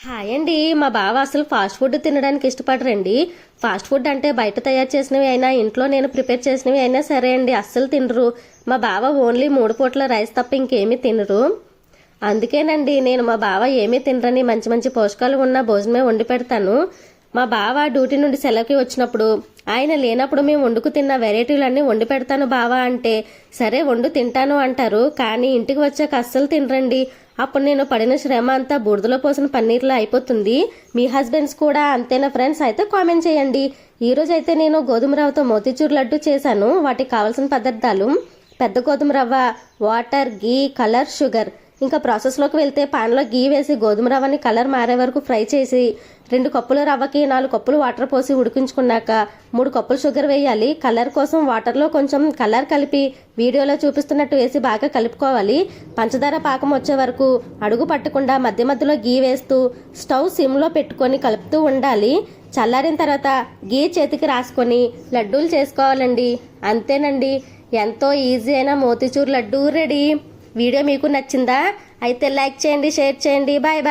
Hi అండి. మా బావ అసలు ఫాస్ట్ ఫుడ్ తినడానికి ఇష్టపడరండి. ఫాస్ట్ ఫుడ్ అంటే బయట తయారు చేసినవి అయినా ఇంట్లో నేను ప్రిపేర్ చేసినవి అయినా సరే అండి, అస్సలు తినరు. మా బావ ఓన్లీ 3 పూట్ల రైస్ తప్ప ఇంకేమీ తినరు. అందుకేనండి నేను మా బావ ఏమీ తినరని మంచి మంచి పోషకాలు ఉన్న భోజనమే వండి పెడతాను. మా బావ డ్యూటీ నుండి సెలవుకి వచ్చినప్పుడు, ఆయన లేనప్పుడు మేము వండుకు తిన్న వెరైటీలన్నీ వండి పెడతాను బావా అంటే, సరే వండు తింటాను అంటారు. కానీ ఇంటికి వచ్చాక అస్సలు తినరండి. అప్పుడు నేను పడిన శ్రమ అంతా బూడిదలో పోసిన పన్నీర్లో అయిపోతుంది. మీ హస్బెండ్స్ కూడా అంతేనా ఫ్రెండ్స్? అయితే కామెంట్ చేయండి. ఈ రోజు అయితే నేను గోధుమ రవ్వతో మోతీచూర్ లడ్డు చేశాను. వాటికి కావాల్సిన పదార్థాలు: పెద్ద గోధుమ రవ్వ, వాటర్, గీ, కలర్, షుగర్. ఇంకా ప్రాసెస్లోకి వెళ్తే పాన్లో గీ వేసి గోధుమ రవ్వని కలర్ మారే వరకు ఫ్రై చేసి 2 కప్పుల రవ్వకి 4 కప్పులు వాటర్ పోసి ఉడికించుకున్నాక 3 కప్పులు షుగర్ వేయాలి. కలర్ కోసం వాటర్లో కొంచెం కలర్ కలిపి వీడియోలో చూపిస్తున్నట్టు వేసి బాగా కలుపుకోవాలి. పంచదార పాకం వచ్చే వరకు అడుగు పట్టకుండా మధ్య మధ్యలో గీ వేస్తూ స్టవ్ సిమ్లో పెట్టుకొని కలుపుతూ ఉండాలి. చల్లారిన తర్వాత గీ చేతికి రాసుకొని లడ్డూలు చేసుకోవాలండి. అంతేనండి, ఎంతో ఈజీ అయిన మోతీచూర్ లడ్డూ రెడీ. వీడియో మీకు నచ్చిందా? అయితే లైక్ చేయండి, షేర్ చేయండి. Bye bye.